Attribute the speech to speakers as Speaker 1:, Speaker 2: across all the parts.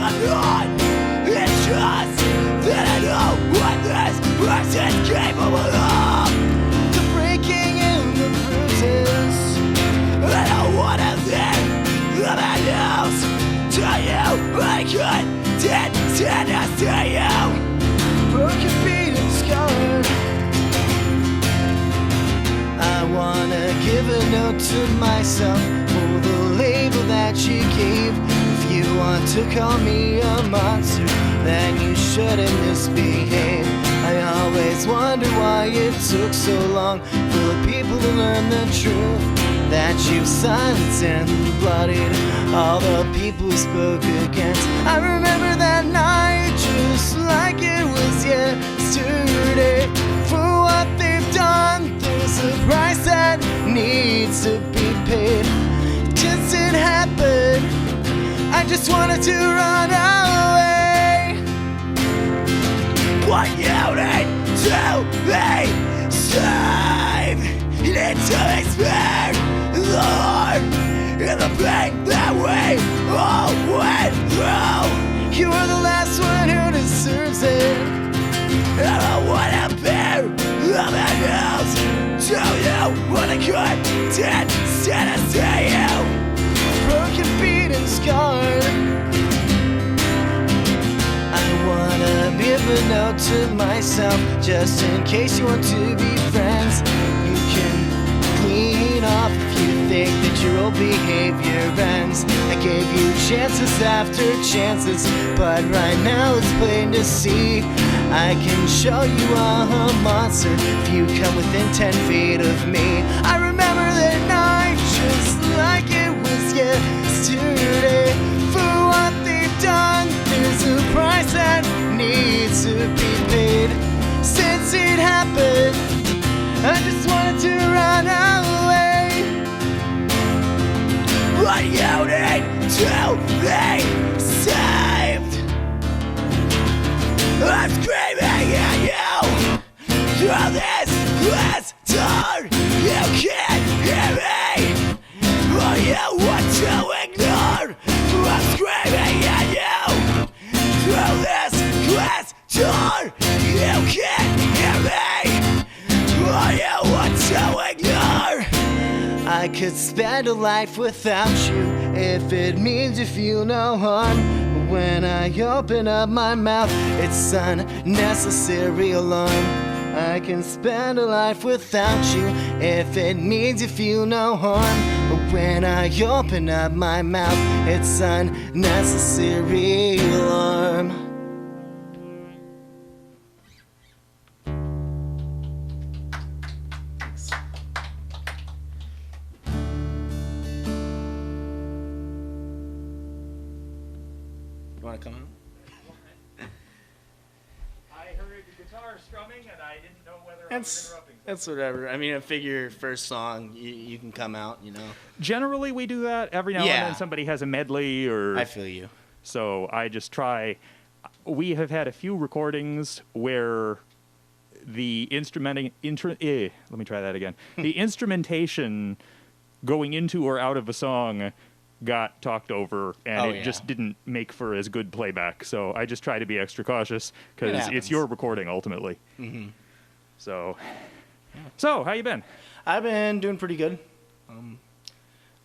Speaker 1: I'm not. It's just that I know what this person's capable of. The breaking and the bruises, I don't wanna think of my nose. To you, I couldn't stand to see you. Broken, beat, and scarred. I wanna give a note to myself for the label that you gave. If you want to call me a monster, then you shouldn't misbehave. I always wonder why it took so long for the people to learn the truth. That you silenced and bloodied all the people who spoke against. I remember that night just like it was yesterday. For what they've done, there's a price that needs to be paid. It just didn't happen, I just wanted to run away. What you need to be saved, you need to be spared. The heart and the pain that we all went through. You were the last one who deserves it. I don't wanna bear all my nose. To you when I couldn't stand to see you. Broken, beat, and scarred. I wanna give a note to myself, just in case you want to be friends. You can clean off if you think that your old behavior ends. I gave you chances after chances, but right now it's plain to see I can show you a monster if you come within 10 feet of me. I remember that night just like it was yesterday. For what they've done, there's a price that needs to be paid. Since it happened, I just wanted to run away. But you need to be saved. I'm screaming at you through this glass door. You can't hear me, or you want to ignore. I'm screaming at you through this glass door. You can't hear me, or you want to ignore. I could spend a life without you if it means you feel no harm. But when I open up my mouth, it's unnecessary alarm. I can spend a life without you if it means you feel no harm. But when I open up my mouth, it's unnecessary alarm. Come out.
Speaker 2: I heard the guitar strumming and I didn't know whether I was interrupting.
Speaker 1: That's whatever. I mean, I figure first song, you can come out, you know.
Speaker 2: Generally, we do that. Every now and then somebody has a medley or...
Speaker 1: I feel you.
Speaker 2: So I just try... We have had a few recordings where the let me try that again. The instrumentation going into or out of a song got talked over, and just didn't make for as good playback. So I just try to be extra cautious because it's your recording ultimately.
Speaker 1: Mm-hmm.
Speaker 2: So how you been?
Speaker 1: I've been doing pretty good.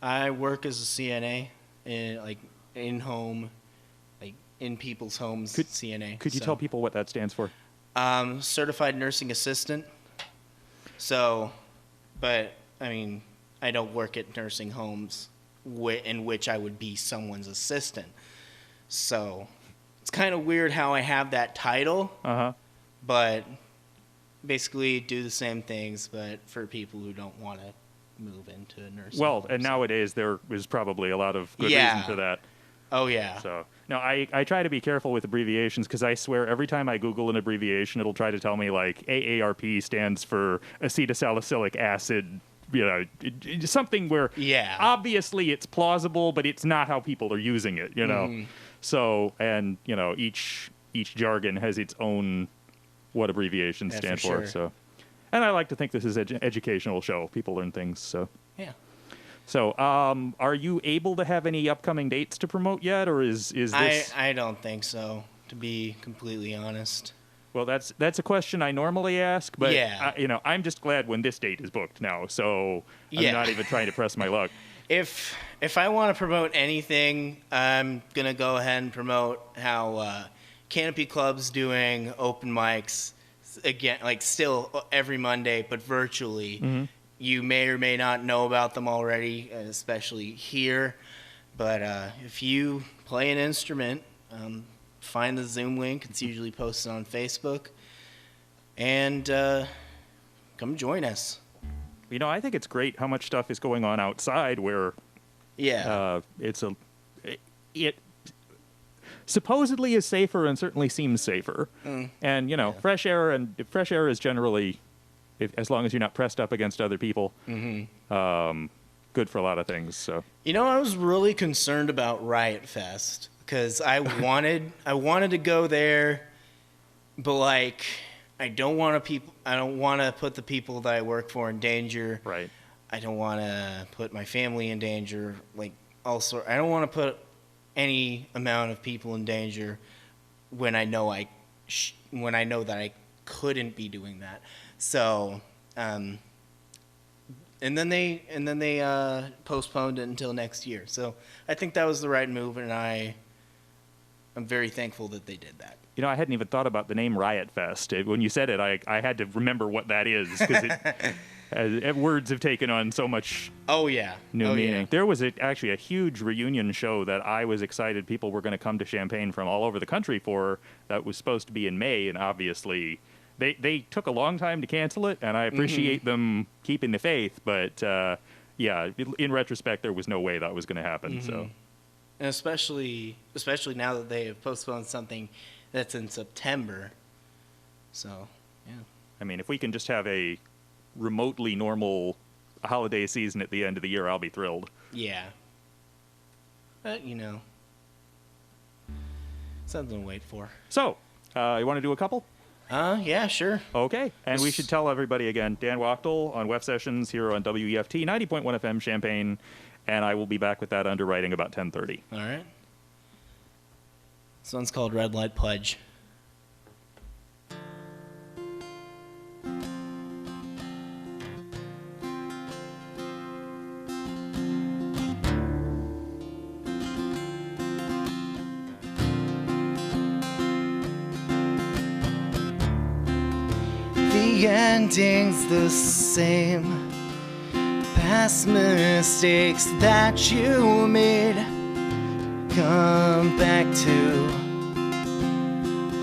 Speaker 1: I work as a CNA in home, like in people's homes. CNA.
Speaker 2: Could you tell people what that stands for?
Speaker 1: Certified nursing assistant. So, but I mean, I don't work at nursing homes in which I would be someone's assistant. So it's kind of weird how I have that title, but basically do the same things, but for people who don't want to move into a nursing home.
Speaker 2: And nowadays there is probably a lot of good reason for that.
Speaker 1: Oh, yeah.
Speaker 2: So, no, I try to be careful with abbreviations because I swear every time I Google an abbreviation, it'll try to tell me, like, AARP stands for acetylsalicylic acid, you know, something where obviously it's plausible, but it's not how people are using it, you know. Mm. So, and, you know, each jargon has its own what abbreviations stand for. So, and I like to think this is an educational show. People learn things, so.
Speaker 1: Yeah.
Speaker 2: So, are you able to have any upcoming dates to promote yet, or is this?
Speaker 3: I don't think so, to be completely honest.
Speaker 2: Well, that's a question I normally ask, but
Speaker 3: Yeah.
Speaker 2: I'm just glad when this date is booked now. So I'm
Speaker 3: Yeah.
Speaker 2: not even trying to press my luck.
Speaker 3: If I want to promote anything, I'm gonna go ahead and promote how Canopy Club's doing open mics again, like still every Monday, but virtually.
Speaker 2: Mm-hmm.
Speaker 3: You may or may not know about them already, especially here. But if you play an instrument, find the Zoom link. It's usually posted on Facebook, and come join us.
Speaker 2: I think it's great how much stuff is going on outside where
Speaker 3: Yeah.
Speaker 2: it supposedly is safer and certainly seems safer. And fresh air is generally, as long as you're not pressed up against other people, good for a lot of things. So
Speaker 3: I was really concerned about Riot Fest because I wanted to go there, but I don't want to put the people that I work for in danger.
Speaker 2: right.
Speaker 3: I don't want to put my family in danger. Also, I don't want to put any amount of people in danger when I know that I couldn't be doing that. So, and then they postponed it until next year. So I think that was the right move, and I'm very thankful that they did that.
Speaker 2: I hadn't even thought about the name Riot Fest. When you said it, I had to remember what that is because words have taken on so much
Speaker 3: Oh yeah,
Speaker 2: new meaning.
Speaker 3: Yeah.
Speaker 2: There was actually a huge reunion show that I was excited people were going to come to Champaign from all over the country for. That was supposed to be in May, and obviously they took a long time to cancel it, and I appreciate them keeping the faith. But in retrospect, there was no way that was going to happen. So,
Speaker 3: and especially now that they have postponed something that's in September. So, yeah.
Speaker 2: I mean, if we can just have a remotely normal holiday season at the end of the year, I'll be thrilled.
Speaker 3: Yeah. But, something to wait for.
Speaker 2: So, you want to do a couple?
Speaker 3: Yeah, sure.
Speaker 2: Okay. And we should tell everybody again, Dan Wachtel on WEFT Sessions here on WEFT 90.1 FM Champaign, and I will be back with that underwriting about 10:30.
Speaker 3: All right. This one's called Red Light Pledge. The ending's the same. Past mistakes that you made come back to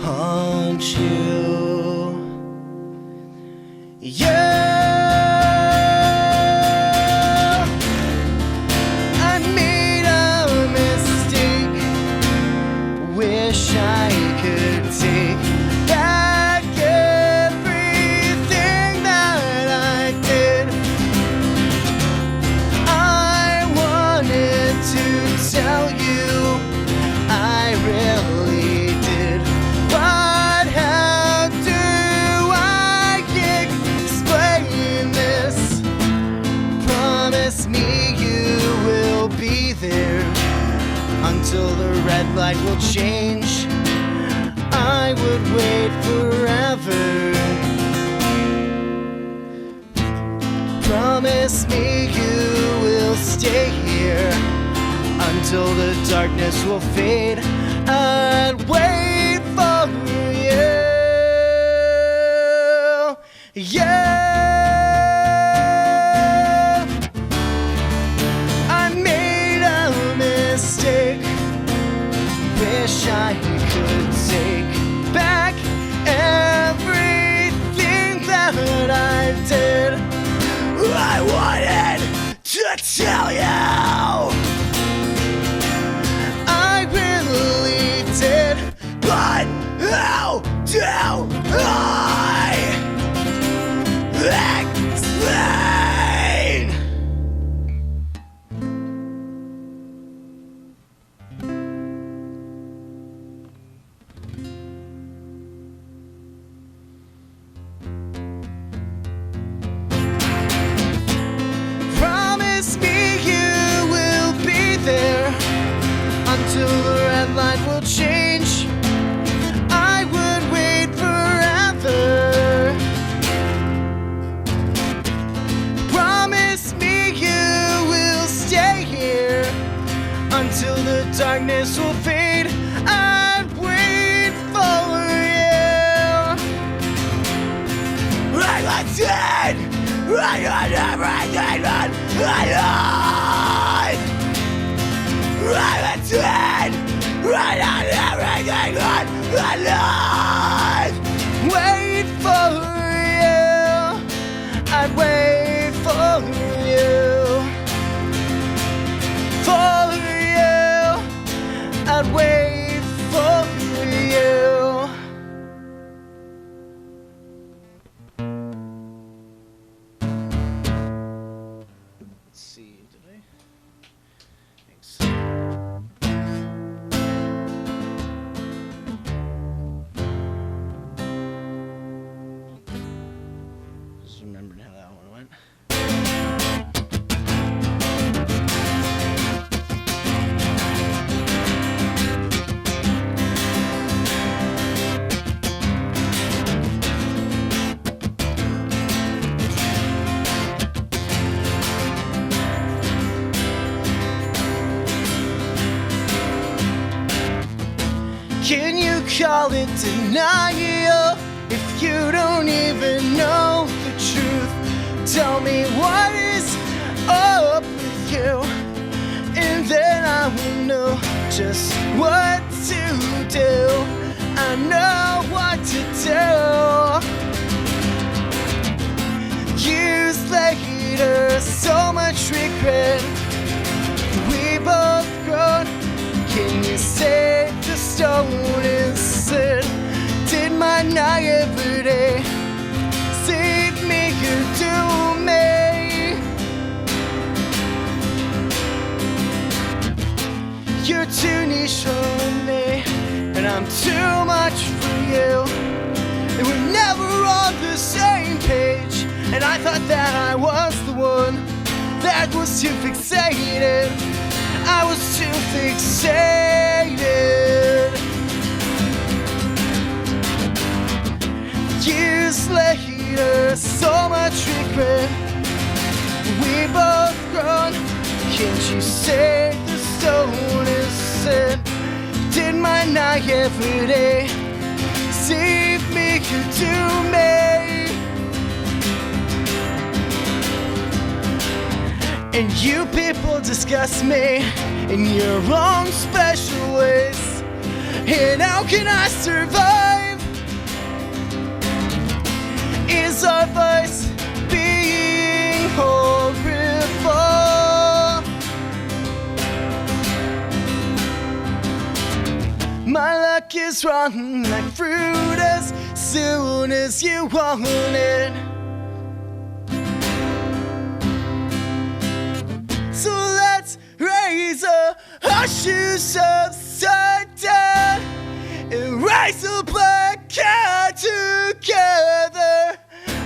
Speaker 3: haunt you. I made a mistake. Wish I could take back everything that I did. I wanted to tell you I really did, but how do I explain this? Promise me you will be there until the red light will change. I would wait forever. Promise me you will stay here until the darkness will fade. I'd wait for you. I made a mistake. Wish I could take back everything that I did.
Speaker 1: I wanted to tell you
Speaker 3: I really did.
Speaker 1: but how do I explain?
Speaker 3: Promise me you darkness will fade. I'd wait for you.
Speaker 1: I was dead. I got everything that I had. I was dead. I got everything that I had.
Speaker 3: Wait for you. I'd wait for you. For you. I'd wait for you. Let's see, did I? Thanks. Just remembered how that one went. Can you call it denial if you don't even know the truth? Tell me what is up with you, and then I will know just what to do. I know what to do. Years later, so much regret. We both grown. Can you say the stone is set? Did my naivety save me? You do me. You're too niche for me, and I'm too much for you. And we're never on the same page, and I thought that I was the one that was too fixated. I was too fixated. Years later, so much regret. We both grown. Can't you say the stone is set? Did my naivety save me? You do me. And you people discuss me in your own special ways. And how can I survive? Is our voice being horrible? My luck is rotten like fruit as soon as you want it. So let's raise our shoes upside down and rise the black cat together.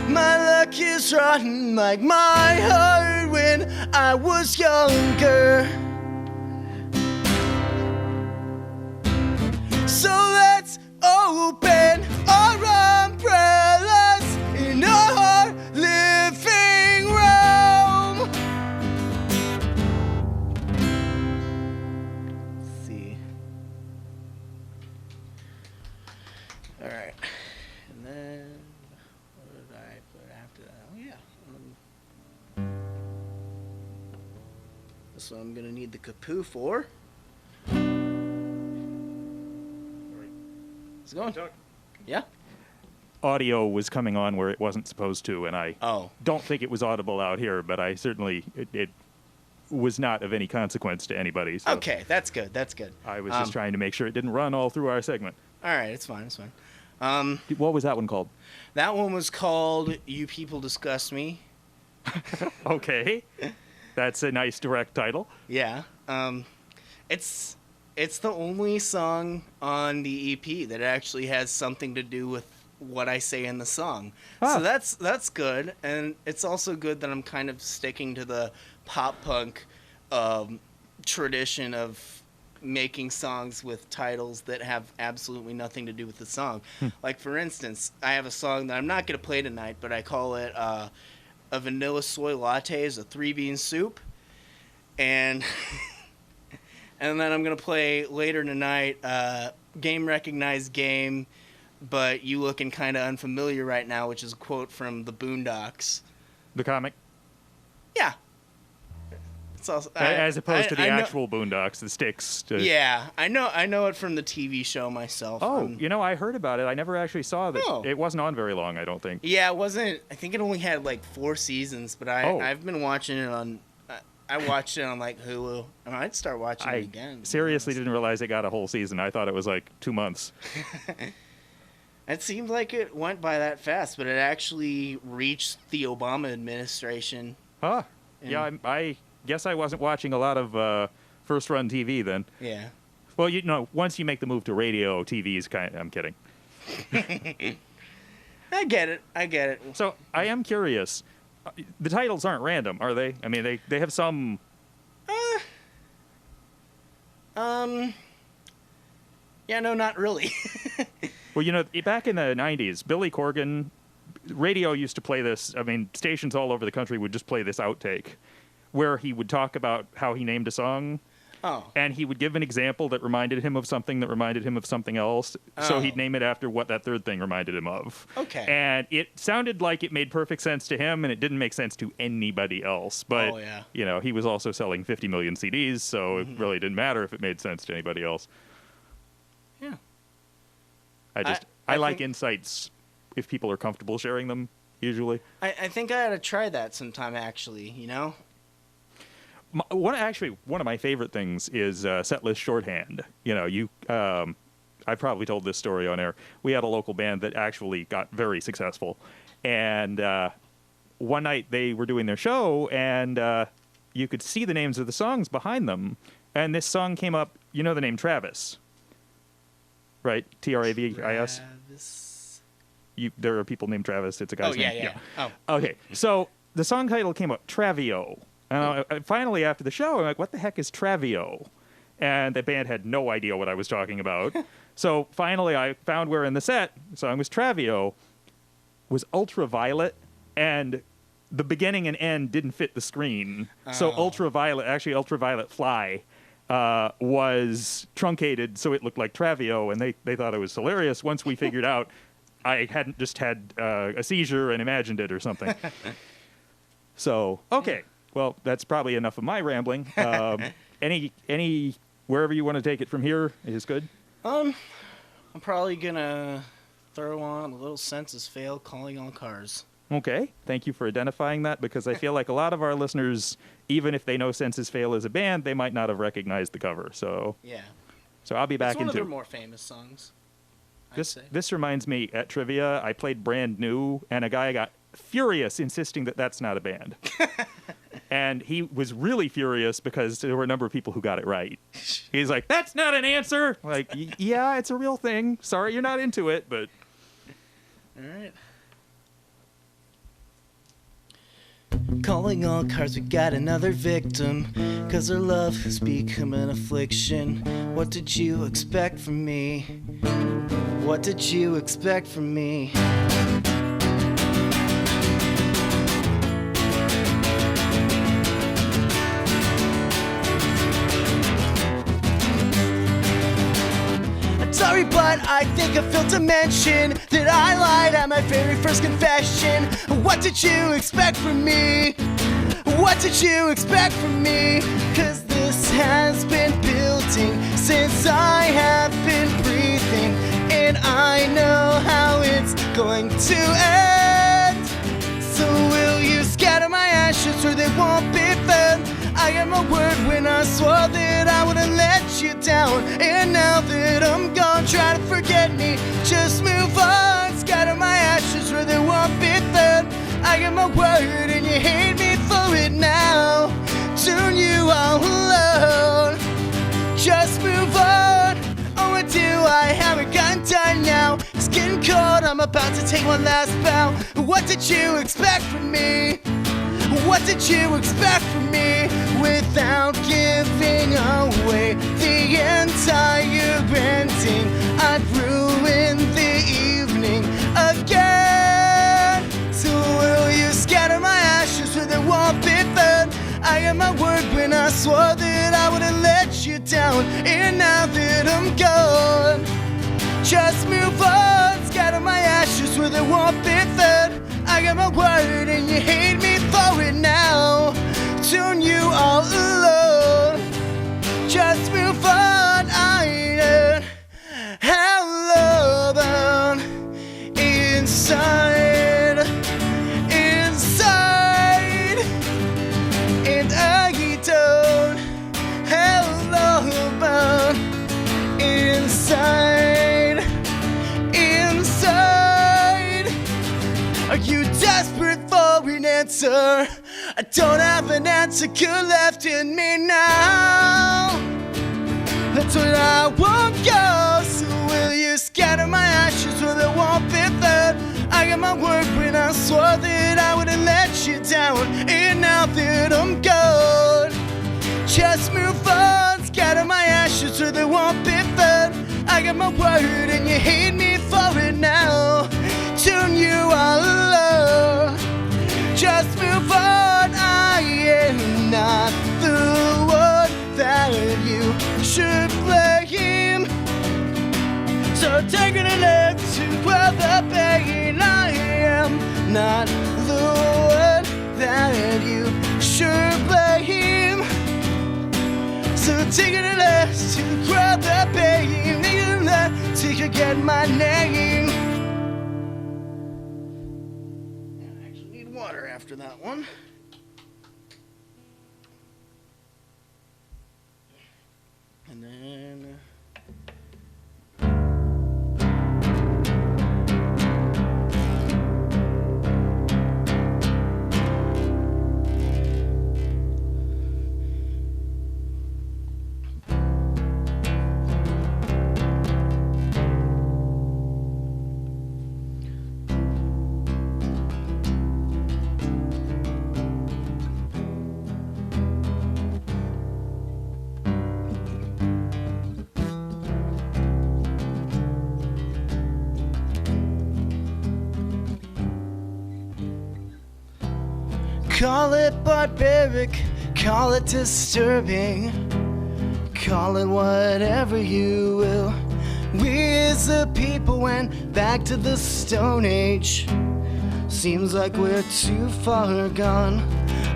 Speaker 3: My luck is rotten like my heart when I was younger. So let's open our umbrellas in our living room. Let's see. All right. And then what did I put after that? Oh yeah. This one I'm gonna need the kapoo for. Is it going? Yeah?
Speaker 2: Audio was coming on where it wasn't supposed to, and I don't think it was audible out here, but I certainly, it was not of any consequence to anybody. So
Speaker 3: Okay, that's good. That's good.
Speaker 2: I was just trying to make sure it didn't run all through our segment.
Speaker 3: All right, it's fine. It's fine.
Speaker 2: What was that one called?
Speaker 3: That one was called "You People Disgust Me."
Speaker 2: Okay. That's a nice direct title.
Speaker 3: Yeah. It's the only song on the EP that actually has something to do with what I say in the song.
Speaker 2: Ah.
Speaker 3: So that's good, and it's also good that I'm kind of sticking to the pop punk tradition of making songs with titles that have absolutely nothing to do with the song. Like, for instance, I have a song that I'm not going to play tonight, but I call it "A Vanilla Soy Latte is a 3-bean soup," and And then I'm going to play later tonight Game Recognized Game, but you looking kind of unfamiliar right now, which is a quote from the Boondocks.
Speaker 2: The comic?
Speaker 3: Yeah. It's also,
Speaker 2: As opposed to the
Speaker 3: I know,
Speaker 2: actual Boondocks, the sticks.
Speaker 3: Yeah, I know it from the TV show myself.
Speaker 2: Oh, I heard about it. I never actually saw that.
Speaker 3: Oh.
Speaker 2: It wasn't on very long, I don't think.
Speaker 3: Yeah, it wasn't. I think it only had like 4 seasons, but I've been watching it on. I watched it on like Hulu. I might start watching it again.
Speaker 2: Seriously didn't realize it got a whole season. I thought it was like 2 months.
Speaker 3: It seemed like it went by that fast, but it actually reached the Obama administration.
Speaker 2: Huh. Yeah, I guess I wasn't watching a lot of first-run TV then.
Speaker 3: Yeah.
Speaker 2: Well, once you make the move to radio, TV is kind of... I'm kidding.
Speaker 3: I get it.
Speaker 2: So, I am curious. The titles aren't random, are they? I mean, they have some...
Speaker 3: Yeah, no, not really.
Speaker 2: Well, back in the 90s, Billy Corgan, radio used to play this. I mean, stations all over the country would just play this outtake where he would talk about how he named a song.
Speaker 3: Oh.
Speaker 2: And he would give an example that reminded him of something that reminded him of something else. So he'd name it after what that third thing reminded him of.
Speaker 3: Okay.
Speaker 2: And it sounded like it made perfect sense to him, and it didn't make sense to anybody else. But, he was also selling 50 million CDs, so it really didn't matter if it made sense to anybody else.
Speaker 3: Yeah.
Speaker 2: I like insights if people are comfortable sharing them, usually.
Speaker 3: I think I ought to try that sometime, actually,
Speaker 2: One of my favorite things is set list shorthand. I probably told this story on air. We had a local band that actually got very successful. And one night they were doing their show, and you could see the names of the songs behind them. And this song came up, the name Travis. Right? Travis.
Speaker 3: Travis.
Speaker 2: There are people named Travis. It's a guy's name.
Speaker 3: Yeah. Oh.
Speaker 2: Okay. So the song title came up, Travio. And finally, after the show, I'm like, what the heck is Travio? And the band had no idea what I was talking about. So finally, I found where in the set, the song was Travio, was Ultraviolet, and the beginning and end didn't fit the screen. So Ultraviolet Fly, was truncated so it looked like Travio, and they thought it was hilarious once we figured out I hadn't just had a seizure and imagined it or something. So, okay. Well, that's probably enough of my rambling. Any wherever you want to take it from here is good.
Speaker 3: I'm probably gonna throw on a little census fail, calling all cars.
Speaker 2: Okay, thank you for identifying that, because I feel like a lot of our listeners, even if they know Census Fail as a band, they might not have recognized the cover. So
Speaker 3: yeah,
Speaker 2: so I'll be back into
Speaker 3: one of their more famous songs.
Speaker 2: This reminds me, at trivia, I played Brand New, and a guy got furious, insisting that that's not a band. And he was really furious because there were a number of people who got it right. He's like, "That's not an answer." Like, yeah, it's a real thing. Sorry, you're not into it, but
Speaker 3: all right. Calling all cars, we got another victim, 'cause our love has become an affliction. What did you expect from me? What did you expect from me? Sorry, but I think I failed to mention that I lied at my very first confession. What did you expect from me? What did you expect from me? 'Cause this has been building since I have been breathing, and I know how it's going to end. So will you scatter my ashes or they won't be found? I am a word when I swore that I wouldn't let you down. And now that I'm gone, try to forget me, just move on. Scatter my ashes where they won't be found. I am a word and you hate me for it now. Turn you all alone, just move on. Oh, I do, I haven't gotten done now. It's getting cold, I'm about to take one last bow. What did you expect from me? What did you expect from me? Without giving away the entire ending, I'd ruin the evening again. So will you scatter my ashes where they won't be found? I am my word when I swore that I wouldn't let you down. down. And now that I'm gone, just move on. Scatter my ashes where they won't be fed. I got my word and you hate me for it now. Tune you all alone. Just move on. I ain't hell bound inside, inside, and I don't hell bound inside, inside. Are you desperate for an answer? I don't have an answer good left in me now. That's when I won't go. So will you scatter my ashes where they won't be fed? I got my word when I swore that I wouldn't let you down. And now that I'm gone, just move on. Scatter my ashes where they won't be fed. I got my word and you hate me for it now. Tune you all alone. Just move on. I am not the one that you should blame. So take it a left to grab the pain. I am not the one that you should blame. So take it a left to grab the pain. Take it a left to forget my name. I actually need water after that one. And then call it barbaric, call it disturbing, call it whatever you will. We as a people went back to the Stone Age. Seems like we're too far gone.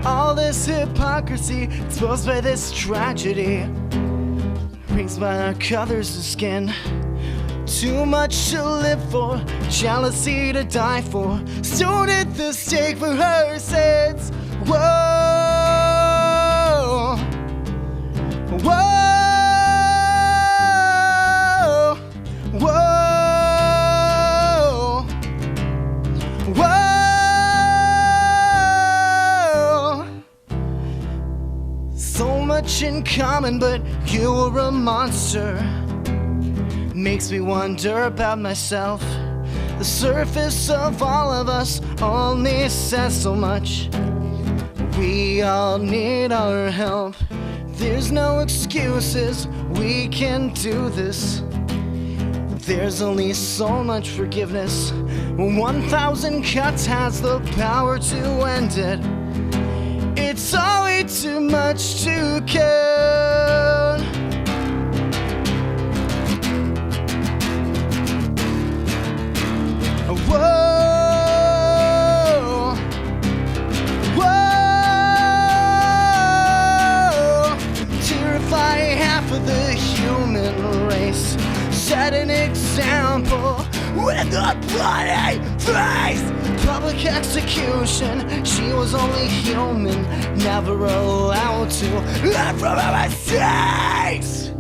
Speaker 3: All this hypocrisy exposed by this tragedy, raised by our colors of skin. Too much to live for, jealousy to die for. Stood at the stake for her sins. Whoa, whoa, whoa, whoa. So much in common, but you were a monster. Makes me wonder about myself. The surface of all of us only says so much. We all need our help. There's no excuses, we can do this. There's only so much forgiveness. 1,000 cuts has the power to end it. It's all way too much to count. Whoa, whoa, terrify half of the human race. Set an example with a bloody face. Public execution, she was only human, never allowed to learn from her mistakes.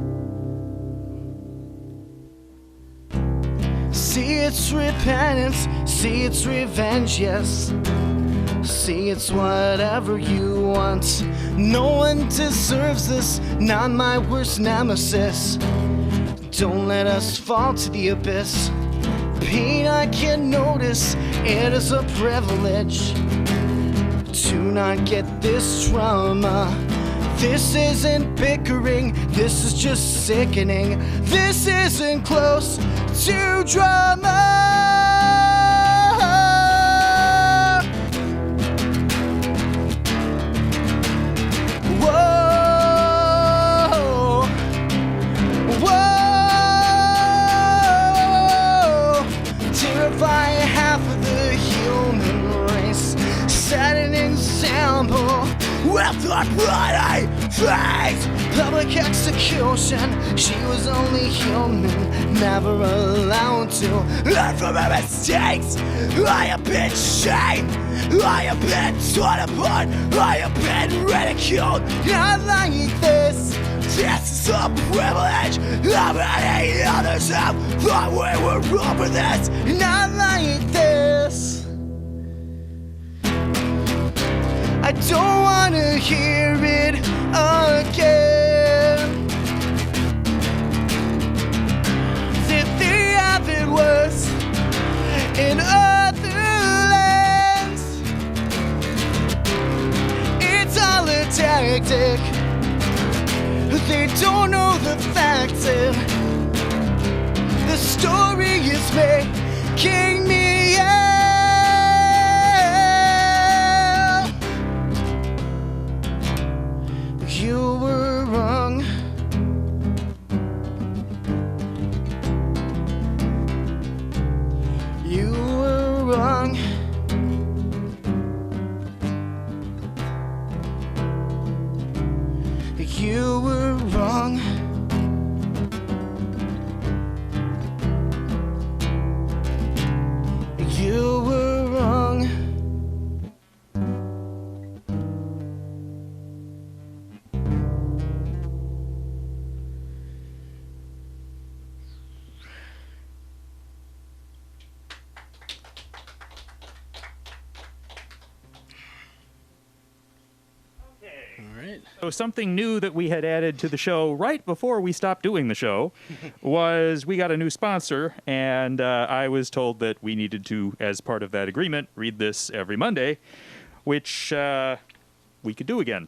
Speaker 3: See it's repentance, see it's revenge, yes. See it's whatever you want. No one deserves this, not my worst nemesis. Don't let us fall to the abyss. Pain I can notice, it is a privilege to not get this trauma. This isn't bickering, this is just sickening. This isn't close to drama. Whoa,
Speaker 1: with her bloody face.
Speaker 3: Public execution, she was only human, never allowed to.
Speaker 1: And from her mistakes, I have been shamed, I have been torn apart, I have been ridiculed.
Speaker 3: Not like this.
Speaker 1: This is a privilege how many others have thought we were over this.
Speaker 3: Not like this. I don't wanna hear it again. That they have it worse in other lands. It's all a tactic. They don't know the facts, and the story is making me out. You were wrong. You were wrong. You were wrong. You were wrong. All right.
Speaker 2: So something new that we had added to the show right before we stopped doing the show was we got a new sponsor, and I was told that we needed to, as part of that agreement, read this every Monday, which we could do again.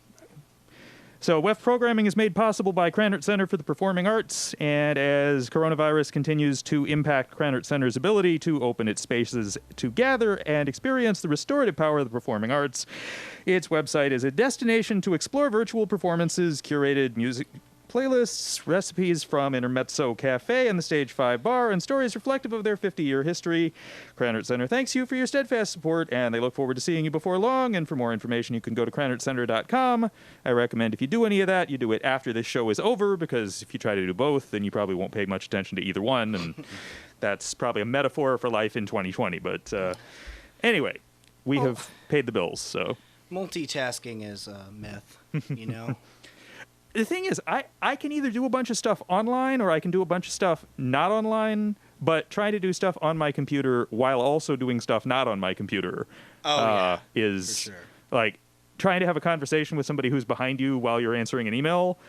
Speaker 2: So WEFT programming is made possible by Krannert Center for the Performing Arts, and as coronavirus continues to impact Krannert Center's ability to open its spaces to gather and experience the restorative power of the performing arts, its website is a destination to explore virtual performances, curated music playlists, recipes from Intermezzo Cafe and the Stage 5 Bar, and stories reflective of their 50-year history. Krannert Center thanks you for your steadfast support, and they look forward to seeing you before long. And for more information, you can go to KrannertCenter.com. I recommend if you do any of that, you do it after this show is over, because if you try to do both, then you probably won't pay much attention to either one, and that's probably a metaphor for life in 2020. But anyway, we have paid the bills, so...
Speaker 3: Multitasking is a myth, you know?
Speaker 2: The thing is, I can either do a bunch of stuff online or I can do a bunch of stuff not online, but trying to do stuff on my computer while also doing stuff not on my computer is
Speaker 3: for sure.
Speaker 2: like trying to have a conversation with somebody who's behind you while you're answering an email.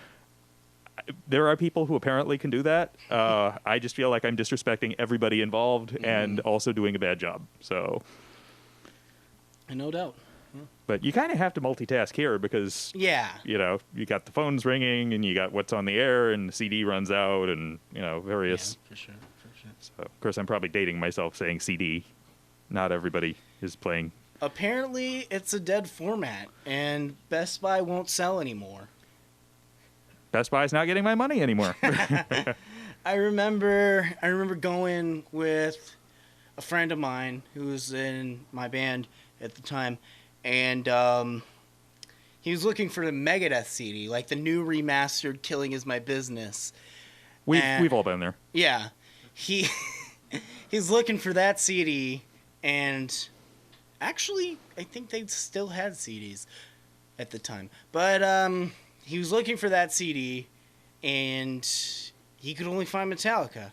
Speaker 2: There are people who apparently can do that. I just feel like I'm disrespecting everybody involved and also doing a bad job. So,
Speaker 3: No doubt.
Speaker 2: but you kind of have to multitask here because,
Speaker 3: Yeah.
Speaker 2: you know, you got the phones ringing and you got what's on the air and the CD runs out and, you know, various.
Speaker 3: Yeah, for sure.
Speaker 2: So, of course, I'm probably dating myself saying CD. Not everybody is playing.
Speaker 3: Apparently, it's a dead format, and Best Buy won't sell anymore.
Speaker 2: Best Buy's not getting my money anymore.
Speaker 3: I remember going with a friend of mine who was in my band at the time, and he was looking for the Megadeth CD, like the new remastered "Killing Is My Business."
Speaker 2: We've all been there.
Speaker 3: Yeah, he's looking for that CD, and actually, I think they still had CDs at the time, but he was looking for that CD, and he could only find Metallica.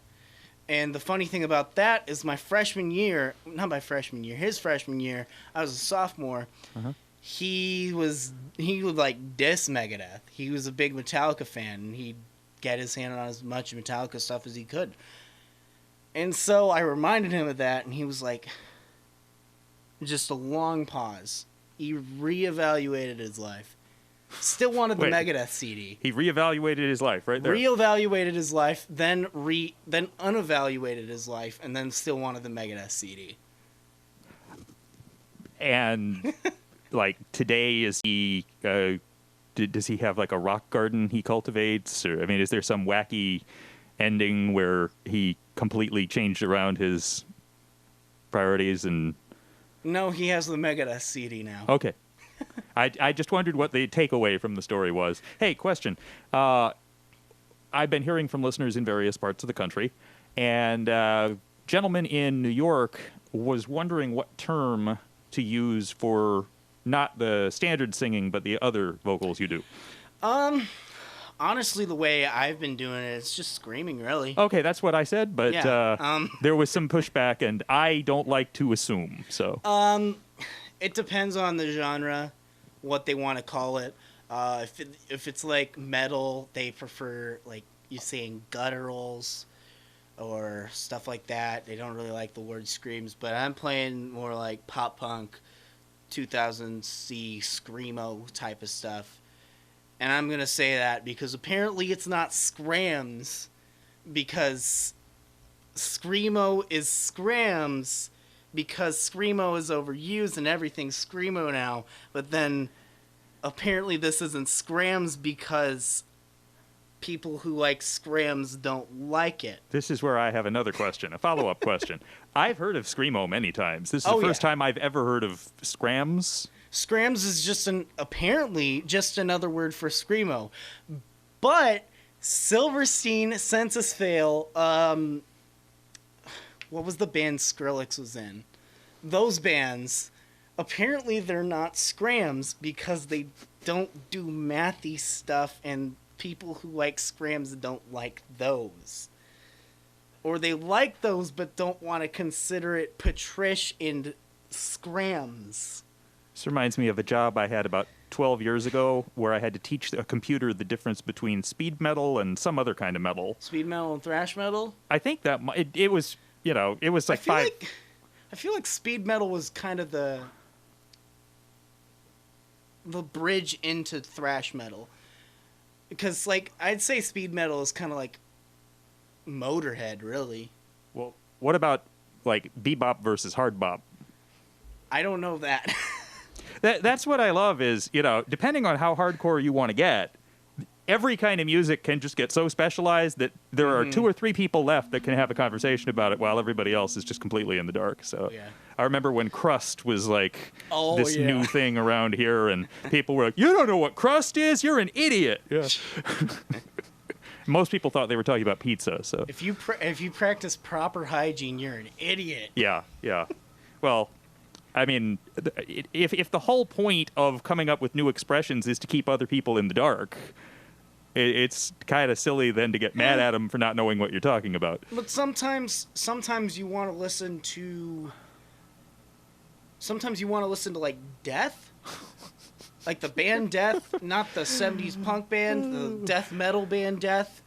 Speaker 3: And the funny thing about that is his freshman year, I was a sophomore.
Speaker 2: Uh-huh.
Speaker 3: He would like diss Megadeth. He was a big Metallica fan, and he'd get his hand on as much Metallica stuff as he could. And so I reminded him of that, and he was like, just a long pause. He reevaluated his life. Still wanted the
Speaker 2: Wait.
Speaker 3: Megadeth CD.
Speaker 2: He reevaluated his life right there.
Speaker 3: Reevaluated his life, then unevaluated his life, and then still wanted the Megadeth CD.
Speaker 2: And like today, is he? Does he have like a rock garden he cultivates? Or I mean, is there some wacky ending where he completely changed around his priorities and?
Speaker 3: No, he has the Megadeth CD now.
Speaker 2: Okay. I just wondered what the takeaway from the story was. Hey, question. I've been hearing from listeners in various parts of the country, and a gentleman in New York was wondering what term to use for not the standard singing, but the other vocals you do.
Speaker 3: Honestly, the way I've been doing it, it's just screaming, really.
Speaker 2: Okay, that's what I said, but
Speaker 3: Yeah,
Speaker 2: there was some pushback, and I don't like to assume, so.
Speaker 3: It depends on the genre, what they want to call it. If it's like metal, they prefer like you saying gutturals or stuff like that. They don't really like the word screams, but I'm playing more like pop punk, 2000C screamo type of stuff. And I'm going to say that because apparently it's not scrams, because screamo is scrams, because screamo is overused and everything's screamo now. But then apparently this isn't scrams because people who like scrams don't like it.
Speaker 2: This is where I have another question, a follow-up question. I've heard of screamo many times. This is the first time I've ever heard of scrams.
Speaker 3: Scrams is just apparently just another word for screamo. But Silverstein, Census Fail, what was the band Skrillex was in? Those bands, apparently they're not scrams because they don't do mathy stuff, and people who like scrams don't like those. Or they like those but don't want to consider it patrish in scrams.
Speaker 2: This reminds me of a job I had about 12 years ago where I had to teach a computer the difference between speed metal and some other kind of metal.
Speaker 3: Speed metal and thrash metal?
Speaker 2: I think that it was, it was like
Speaker 3: I feel like speed metal was kind of the bridge into thrash metal. Because, like, I'd say speed metal is kind of like Motorhead, really.
Speaker 2: Well, what about, like, bebop versus hard bop?
Speaker 3: I don't know that.
Speaker 2: That's what I love is, depending on how hardcore you want to get, every kind of music can just get so specialized that there are 2 or 3 people left that can have a conversation about it while everybody else is just completely in the dark. So
Speaker 3: yeah.
Speaker 2: I remember when crust was like this new thing around here, and people were like, "You don't know what crust is? You're an idiot." Yeah. Most people thought they were talking about pizza. So
Speaker 3: if you practice proper hygiene, you're an idiot.
Speaker 2: Yeah. Well, I mean, if the whole point of coming up with new expressions is to keep other people in the dark, it's kind of silly then to get mad at them for not knowing what you're talking about.
Speaker 3: But sometimes you want to listen to. Sometimes you want to listen to like Death, like the band Death, not the '70s punk band, the death metal band Death.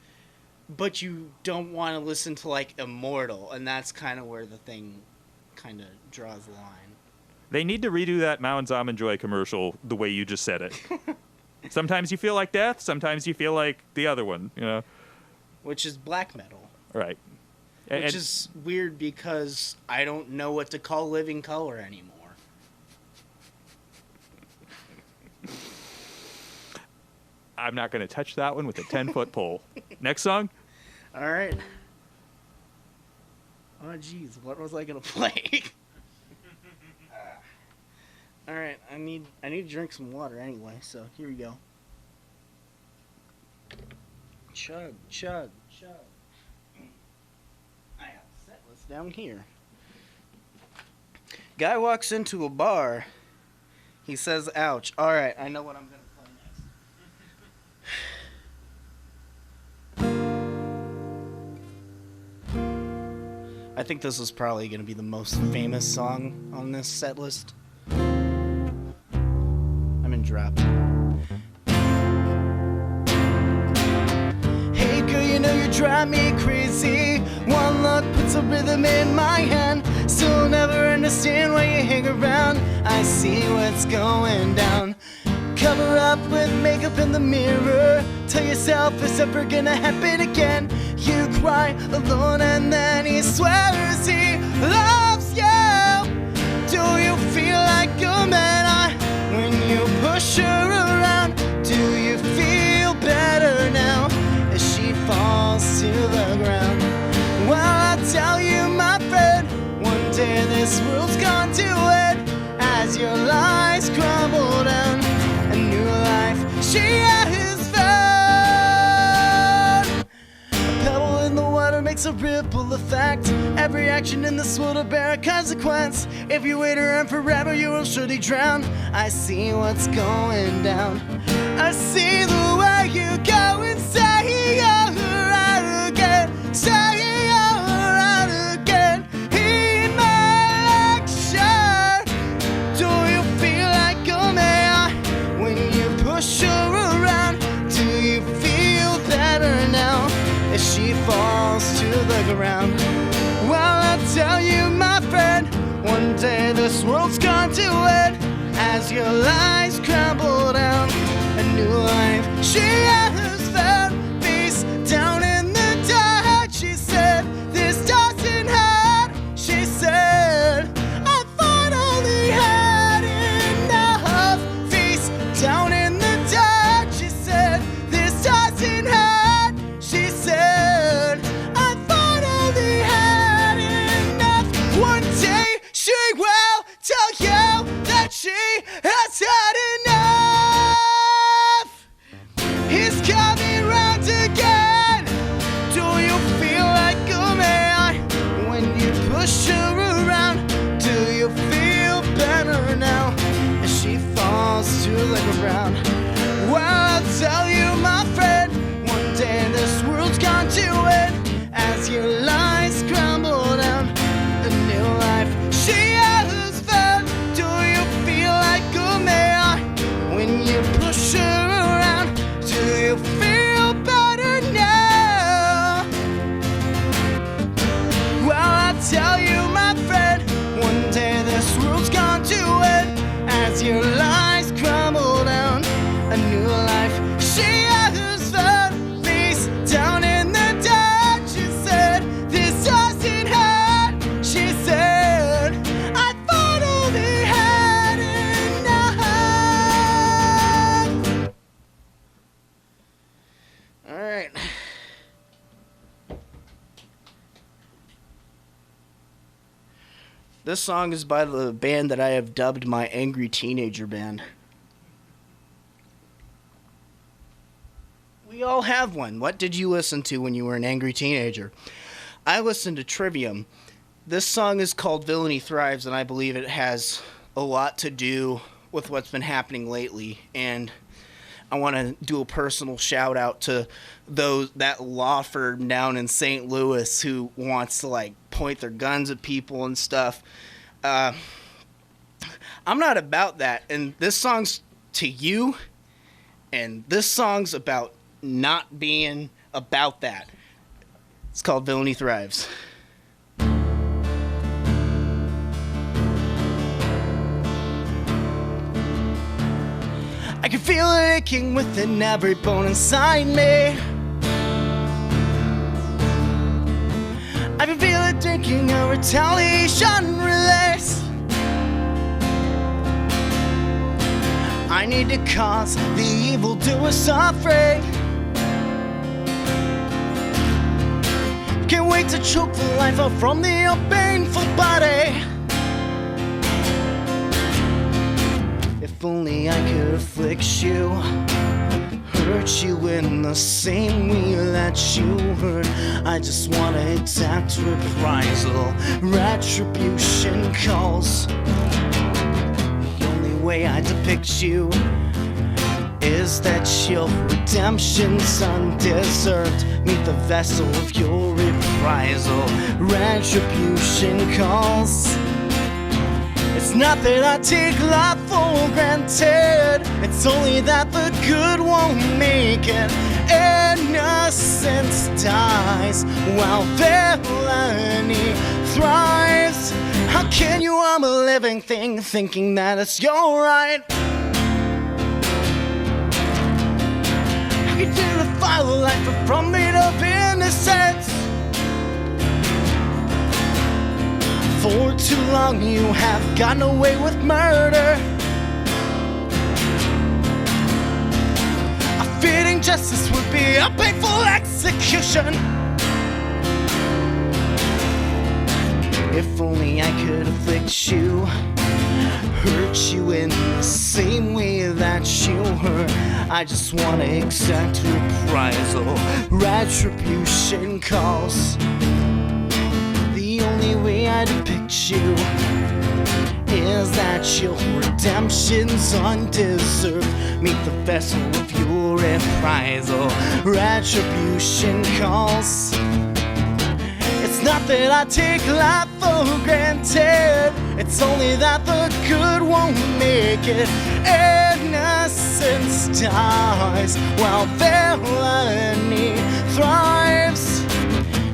Speaker 3: But you don't want to listen to like Immortal, and that's kind of where the thing kind of draws the line.
Speaker 2: They need to redo that Mounds Almond Joy commercial the way you just said it. Sometimes you feel like Death, sometimes you feel like the other one,
Speaker 3: Which is black metal.
Speaker 2: Right.
Speaker 3: Which is weird because I don't know what to call Living Color anymore.
Speaker 2: I'm not going to touch that one with a 10-foot pole. Next song?
Speaker 3: All right. Oh, jeez. What was I going to play? All right. I need to drink some water anyway, so here we go. Chug, chug, chug. I have a set list down here. Guy walks into a bar. He says, ouch. All right. I know what I'm going to play next. I think this is probably going to be the most famous song on this set list. I'm in drop. Hey girl, you know you drive me crazy. One look puts a rhythm in my hand. Still never understand why you hang around. I see what's going down. Cover up with makeup in the mirror. Tell yourself it's never gonna happen again. You cry alone and then he swears he loves you. Do you feel like a man when you push her around? Do you feel better now as she falls to the ground? Well, I'll tell you, my friend, one day this world's gone to end as your lies crumble down. ripple effect. Every action in this world will bear a consequence. If you wait around forever, you will surely drown. I see what's going down. I see the way you go and say you're out again. Say you're out again. In my lecture, do you feel like a man when you push her around? Do you feel better now as she falls to the ground? Well, I'll tell you, my friend, one day this world's going to end as your lies crumble down. A new life she has found, face down in the dirt. She said, this doesn't hurt. She said, I finally had enough. Face down in the dirt. She said, this doesn't hurt. She said, I finally had enough. One day she will tell you that she has had enough. He's coming round again. Do you feel like a man when you push her around? Do you feel better now as she falls to the ground? Well, I'll tell you, my friend, one day this world's going to end as your lies crumble down. A new life she has found. Do you feel like a man when you push her around? Do you feel better now? Well, I'll tell you, my friend, one day this world's going to end as your lies crumble down. A new life she has found, face down in the dirt. She said, this doesn't hurt. She said, I finally had enough. All right. This song is by the band that I have dubbed my Angry Teenager Band. We all have one. What did you listen to when you were an angry teenager? I listened to Trivium. This song is called Villainy Thrives, and I believe it has a lot to do with what's been happening lately. And I want to do a personal shout out to that law firm down in St. Louis who wants to like point their guns at people and stuff. I'm not about that, and this song's to you, and this song's about not being about that. It's called Villainy Thrives. I can feel it aching within every bone inside me. I can feel it drinking a retaliation release. I need to cause the evildoer suffering. Can't wait to choke the life out from the painful body. If only I could afflict you, hurt you in the same way that you hurt. I just wanna exact reprisal. Retribution calls. The only way I depict you is that your redemption's undeserved. Meet the vessel of your reprisal. Retribution calls. It's not that I take life for granted. It's only that the good won't make it. Innocence dies while villainy thrives. How can you harm a living thing thinking that it's your right? How can you defile a life from made of innocence? For too long you have gotten away with murder. A fitting justice would be a painful execution. If only I could afflict you, hurt you in the same way that you hurt. I just wanna exact reprisal. Retribution calls. only way I depict you is that your redemption's undeserved. Meet the vessel of your reprisal. Retribution calls. It's not that I take life for granted. It's only that the good won't make it. Innocence dies while villainy thrives.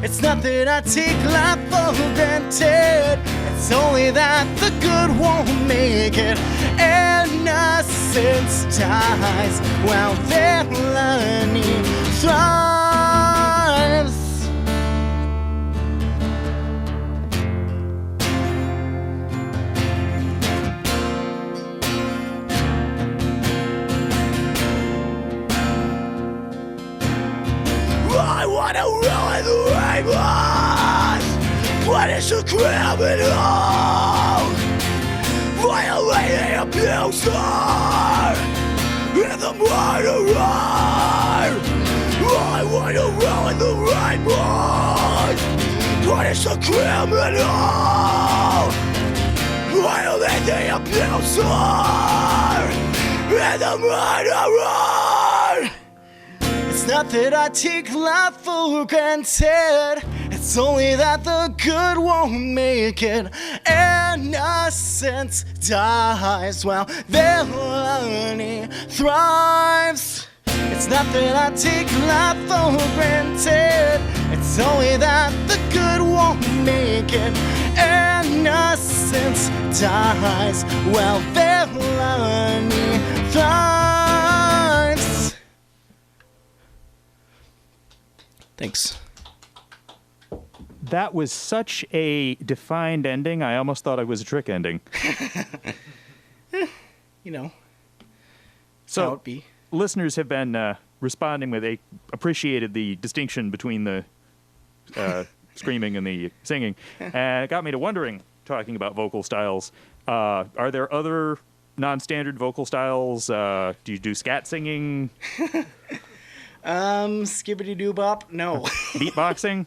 Speaker 3: It's not that I take life for granted. It's only that the good won't make it. Innocence dies while villainy thrives.
Speaker 1: I wanna ruin the rainbows, punish the criminal, violate the abuser, and the murderer. I wanna ruin the rainbows, punish the criminal, violate the abuser, and the murderer. It's not that I take life for granted. It's only that the good won't make it. Innocence dies while villainy thrives. It's not that I take life for granted. It's only that the good won't make it. Innocence dies while villainy thrives. Thanks.
Speaker 2: That was such a defined ending, I almost thought it was a trick ending.
Speaker 3: You know,
Speaker 2: So,
Speaker 3: how it be.
Speaker 2: listeners have been responding with they appreciated the distinction between the screaming and the singing. And it got me to wondering, talking about vocal styles, are there other non-standard vocal styles? Do you do scat singing?
Speaker 3: Skibbity doo bop? No.
Speaker 2: Beatboxing?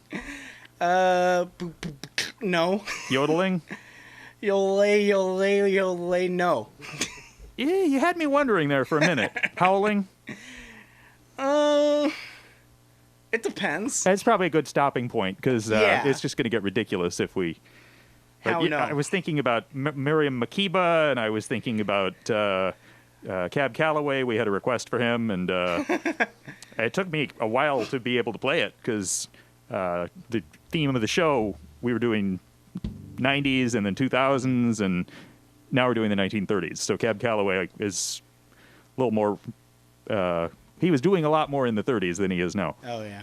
Speaker 3: No.
Speaker 2: Yodeling?
Speaker 3: Yole, no.
Speaker 2: Yeah, you had me wondering there for a minute. Howling?
Speaker 3: It depends.
Speaker 2: That's probably a good stopping point because
Speaker 3: Yeah.
Speaker 2: it's just going to get ridiculous if we.
Speaker 3: How
Speaker 2: yeah,
Speaker 3: no?
Speaker 2: I was thinking about Miriam Makeba, and I was thinking about Cab Calloway. We had a request for him, and it took me a while to be able to play it because the theme of the show, we were doing 90s and then 2000s, and now we're doing the 1930s. So Cab Calloway is a little more. He was doing a lot more in the 30s than he is now.
Speaker 3: Oh, yeah.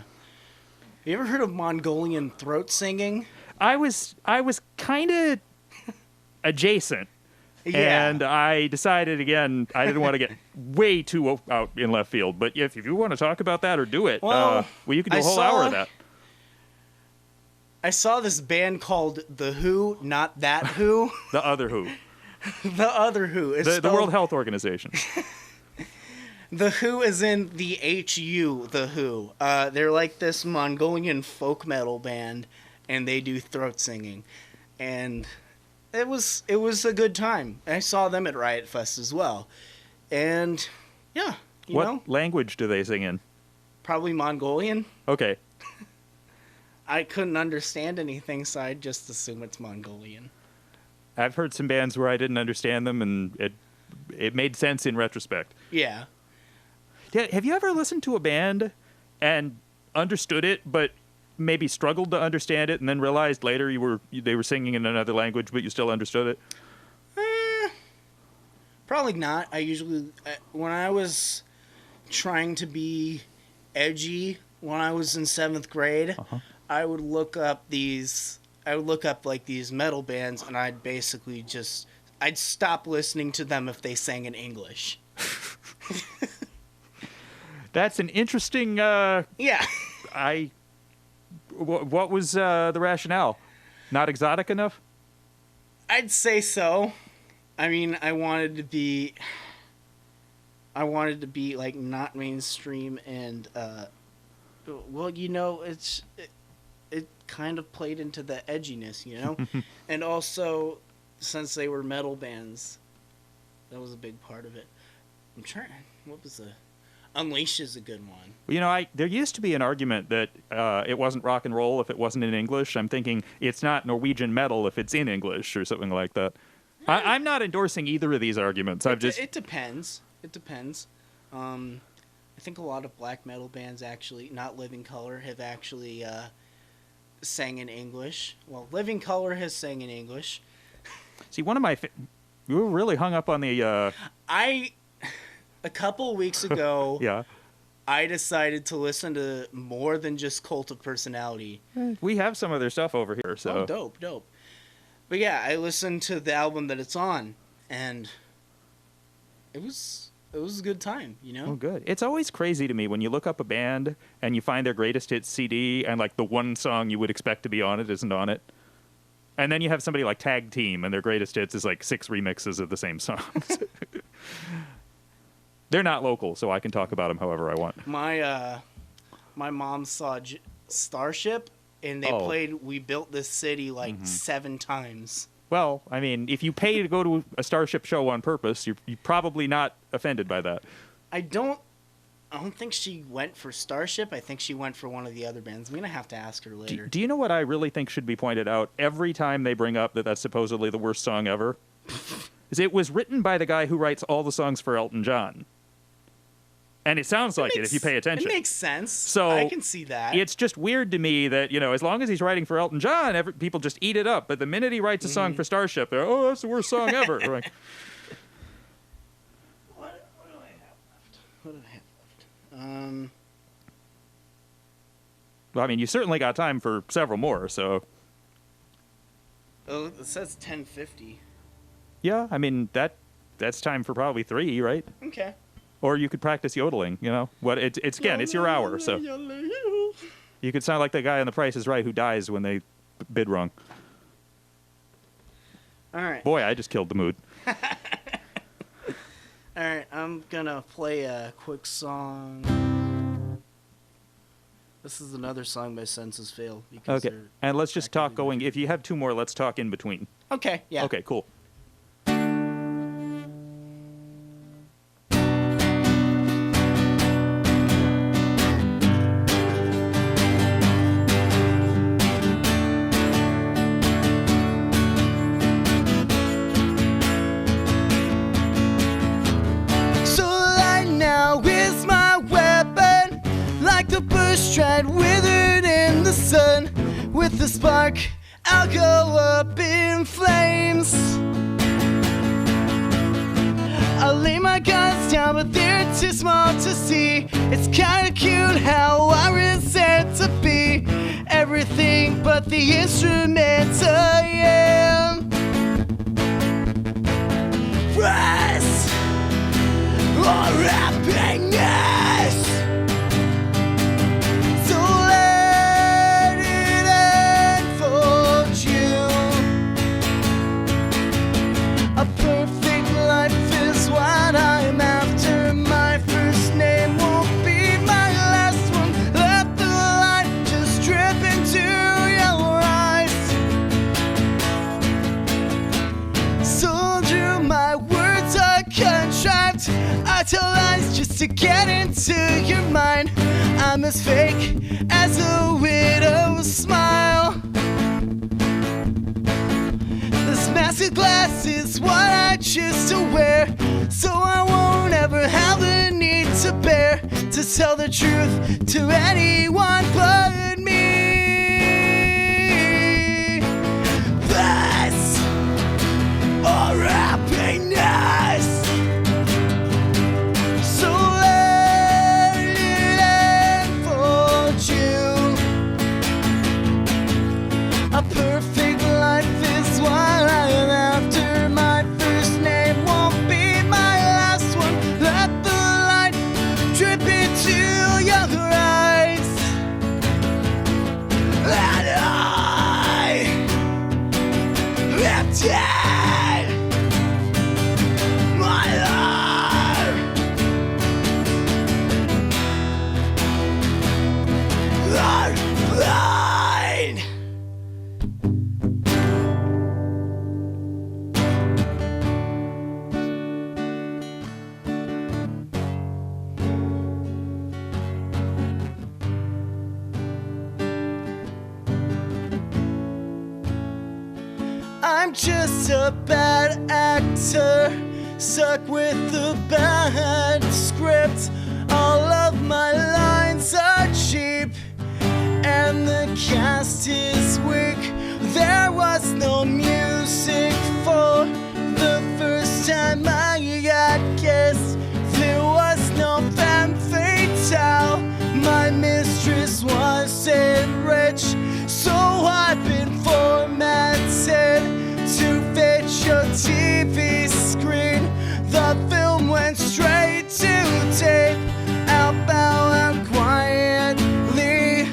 Speaker 3: You ever heard of Mongolian throat singing?
Speaker 2: I was kind of adjacent.
Speaker 3: Yeah.
Speaker 2: And I decided, again, I didn't want to get way too out in left field. But if you want to talk about that or do it,
Speaker 3: Well,
Speaker 2: you can do a
Speaker 3: I
Speaker 2: whole
Speaker 3: saw-
Speaker 2: hour of that.
Speaker 3: I saw this band called The Who, not That Who.
Speaker 2: The other Who.
Speaker 3: The other Who. Is
Speaker 2: The
Speaker 3: spelled-
Speaker 2: World Health Organization.
Speaker 3: The Who is in the HU, The Who. They're like this Mongolian folk metal band, and they do throat singing. And it was a good time. I saw them at Riot Fest as well. And, yeah, you
Speaker 2: What
Speaker 3: know,
Speaker 2: language do they sing in?
Speaker 3: probably Mongolian.
Speaker 2: Okay.
Speaker 3: I couldn't understand anything, so I just assume it's Mongolian.
Speaker 2: I've heard some bands where I didn't understand them, and it made sense in retrospect.
Speaker 3: Yeah.
Speaker 2: Yeah, have you ever listened to a band and understood it, but maybe struggled to understand it, and then realized later they were singing in another language, but you still understood it?
Speaker 3: Probably not. I usually, when I was trying to be edgy when I was in 7th grade, I would look up like these metal bands, and I'd basically I'd stop listening to them if they sang in English.
Speaker 2: That's an interesting.
Speaker 3: Yeah.
Speaker 2: What was the rationale? Not exotic enough?
Speaker 3: I'd say so. I mean, I wanted to be like not mainstream and well, you know, it's it kind of played into the edginess, you know? And also, since they were metal bands, that was a big part of it. I'm trying, what was the... Unleash is a good one.
Speaker 2: You know, there used to be an argument that it wasn't rock and roll if it wasn't in English. I'm thinking it's not Norwegian metal if it's in English or something like that. I'm not endorsing either of these arguments.
Speaker 3: It depends. It depends. I think a lot of black metal bands actually, not Living Colour, have actually sang in English. Well, Living Colour has sang in English.
Speaker 2: See, one of my... you were really hung up on the...
Speaker 3: A couple of weeks ago,
Speaker 2: yeah.
Speaker 3: I decided to listen to more than just Cult of Personality.
Speaker 2: We have some of their stuff over here, so...
Speaker 3: Oh, dope. But yeah, I listened to the album that it's on, and it was a good time, you know?
Speaker 2: Oh, good. It's always crazy to me when you look up a band and you find their greatest hits CD and, like, the one song you would expect to be on it isn't on it. And then you have somebody like Tag Team, and their greatest hits is, like, 6 remixes of the same songs. They're not local, so I can talk about them however I want.
Speaker 3: My mom saw Starship, and they played We Built This City like 7 times.
Speaker 2: Well, I mean, if you pay to go to a Starship show on purpose, you're probably not offended by that.
Speaker 3: I don't think she went for Starship. I think she went for one of the other bands. I'm going to have to ask her later.
Speaker 2: Do you know what I really think should be pointed out every time they bring up that that's supposedly the worst song ever? Is it was written by the guy who writes all the songs for Elton John. And it sounds like it if you pay attention.
Speaker 3: It makes sense.
Speaker 2: So
Speaker 3: I can see that.
Speaker 2: It's just weird to me that, you know, as long as he's writing for Elton John, people just eat it up. But the minute he writes a song for Starship, they're, oh, that's the worst song ever. Like,
Speaker 3: What do I have left?
Speaker 2: well, I mean, you certainly got time for several more, so.
Speaker 3: Oh, it says 10:50.
Speaker 2: Yeah, I mean, that's time for probably 3, right?
Speaker 3: Okay.
Speaker 2: Or you could practice yodeling, you know. It's again, it's your hour, so. You could sound like the guy on The Price is Right who dies when they bid wrong.
Speaker 3: All right.
Speaker 2: Boy, I just killed the mood.
Speaker 3: All right, I'm going to play a quick song. This is another song by Senses Fail.
Speaker 2: Okay, and let's just talk going. If you have 2 more, let's talk in between.
Speaker 3: Okay, yeah.
Speaker 2: Okay, cool.
Speaker 3: Tried withered in the sun. With the spark, I'll go up in flames. I'll lay my guns down, but they're too small to see. It's kinda cute how I resent to be everything but the instrument I am. Rest or happiness. I tell lies just to get into your mind. I'm as fake as a widow's smile. This mask of glass is what I choose to wear, so I won't ever have the need to bear to tell the truth to anyone but me. This or happiness. A perfect life is what I am after. My first name won't be my last one. Let the light drip into your eyes. And I am dead. My life. Are blind. just a bad actor, stuck with the bad script. All of my lines are cheap, and the cast is weak. There was no music for the first time I got kissed. There was no femme fatale. My mistress wasn't rich, so I've been formatted to fit your TV screen. The film went straight to tape, out bow and quietly.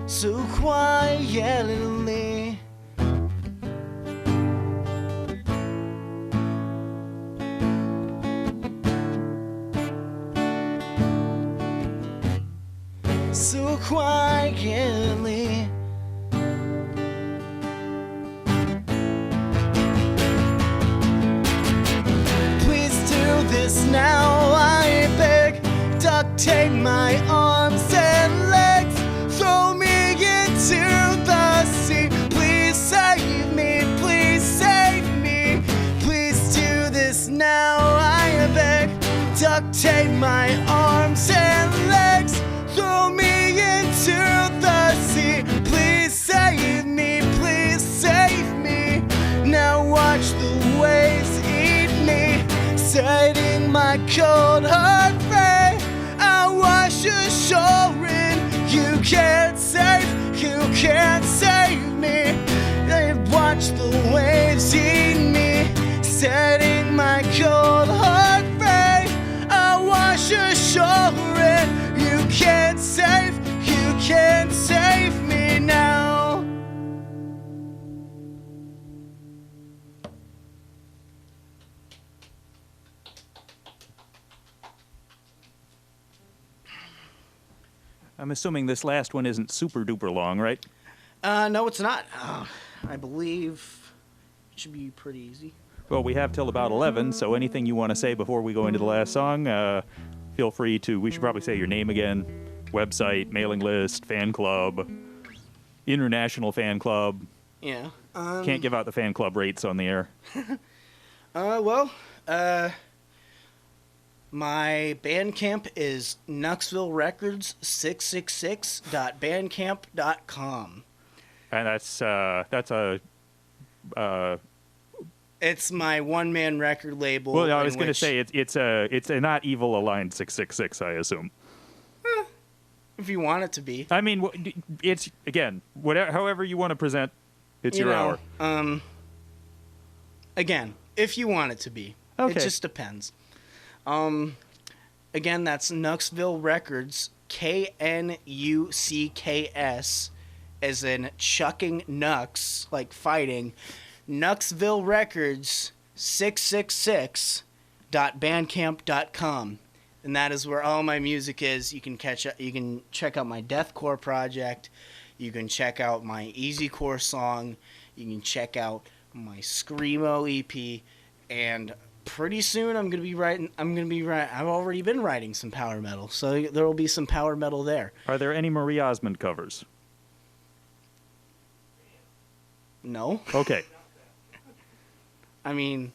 Speaker 3: So quietly. So quietly. Please do this now, I beg. Duct tape my arms and legs, throw me into the sea. Please save me, please save me. Please do this now, I beg. Duct tape my arms and legs, throw me into the sea. Please save me, please save me. Now watch the waves eat me, setting my cold heart free. I wash ashore in, you can't save me. Watch the waves eat me, setting my cold heart free. I wash ashore in, you can't save me now.
Speaker 2: I'm assuming this last one isn't super duper long, right?
Speaker 3: No, it's not. I believe it should be pretty easy.
Speaker 2: Well, we have till about 11, so anything you want to say before we go into the last song, feel free to. We should probably say your name again, website, mailing list, fan club, international fan club.
Speaker 3: Yeah.
Speaker 2: Can't give out the fan club rates on the air.
Speaker 3: My Bandcamp is KnucksvilleRecords666.bandcamp.com.
Speaker 2: And that's a
Speaker 3: It's my one-man record label.
Speaker 2: well, I was going to say it's a not evil aligned 666, I assume.
Speaker 3: If you want it to be.
Speaker 2: I mean, it's again, whatever, however you want to present, it's your hour.
Speaker 3: Again, if you want it to be.
Speaker 2: Okay.
Speaker 3: It just depends. Again, that's Knucksville Records, KNUCKS, as in chucking knucks, like fighting. Knucksville Records 666.bandcamp.com, and that is where all my music is. You can check out my deathcore project. You can check out my easycore song. You can check out my screamo EP, and pretty soon I've already been writing some power metal, so there will be some power metal there.
Speaker 2: Are there any Marie Osmond covers?
Speaker 3: No.
Speaker 2: Okay.
Speaker 3: I mean,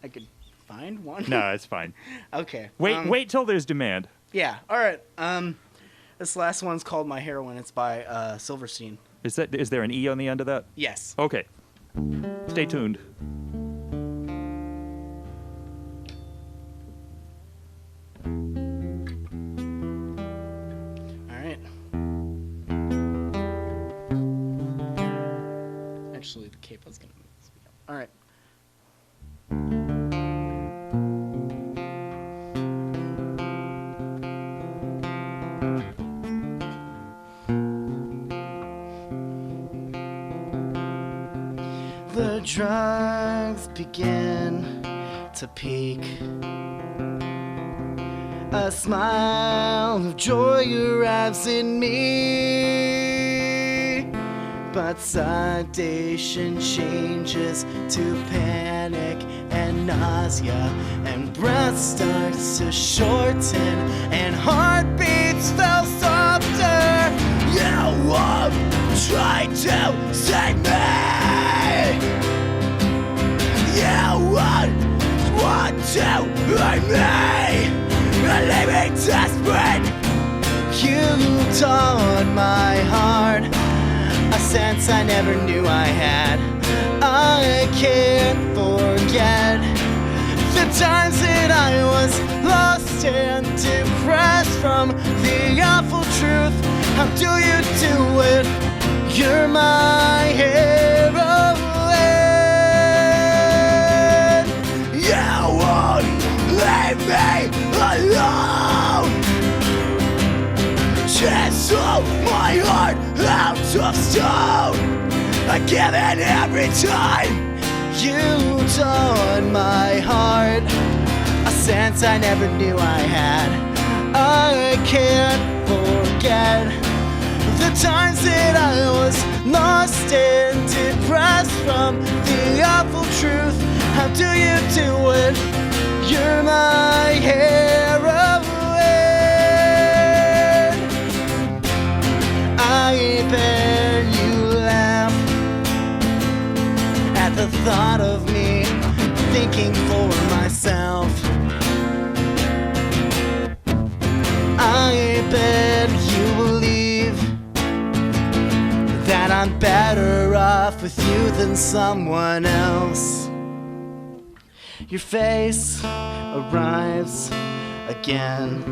Speaker 3: I could find one.
Speaker 2: No, it's fine.
Speaker 3: Okay.
Speaker 2: Wait till there's demand.
Speaker 3: Yeah. All right. This last one's called My Heroine. It's by Silverstein.
Speaker 2: Is there an E on the end of that?
Speaker 3: Yes.
Speaker 2: Okay. Stay tuned.
Speaker 3: All right. Actually, the capo's gonna speak up. All right. The drugs begin to peak. A smile of joy arrives in me, but sedation changes to panic and nausea, and breath starts to shorten, and heartbeats fell softer.
Speaker 1: trying to save me. You won't want to hurt me. You're leaving desperate.
Speaker 3: You taught my heart a sense I never knew I had. I can't forget the times that I was lost and depressed from the awful truth. How do you do it? You're my heroine.
Speaker 1: You won't leave me alone. Chisel my heart out of stone. I give it every time.
Speaker 3: You taught my heart a sense I never knew I had. I can't forget the times that I was lost and depressed from the awful truth. How do you do it? You're my heroine. I bet you laugh at the thought of me thinking for myself. I bet you believe that I'm better off with you than someone else. Your face arrives again.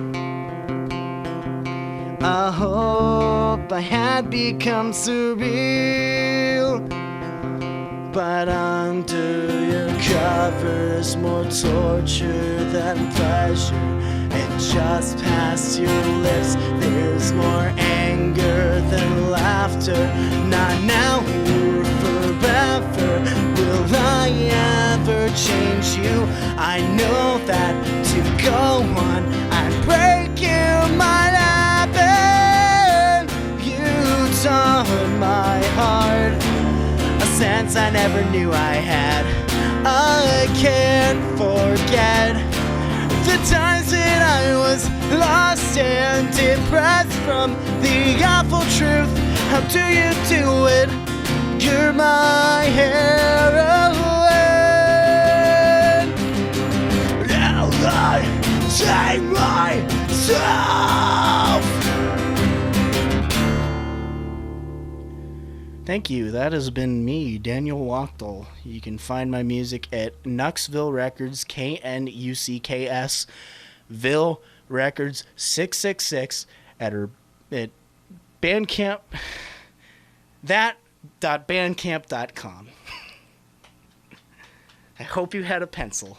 Speaker 3: I hope I had become surreal, but under your covers more torture than pleasure. And just past your lips there's more anger than laughter. Not now or forever will I ever change you. I know that to go on I'd break you might happen. You taught my heart a sense I never knew I had. I can't forget the times that I was lost and depressed from the awful truth. How do you do it? You're my heroine.
Speaker 1: Now I save myself.
Speaker 3: Thank you. That has been me, Daniel Wachtel. You can find my music at Nucksville Records, KNUCKS, Ville Records 666 at Bandcamp. That.bandcamp.com. I hope you had a pencil.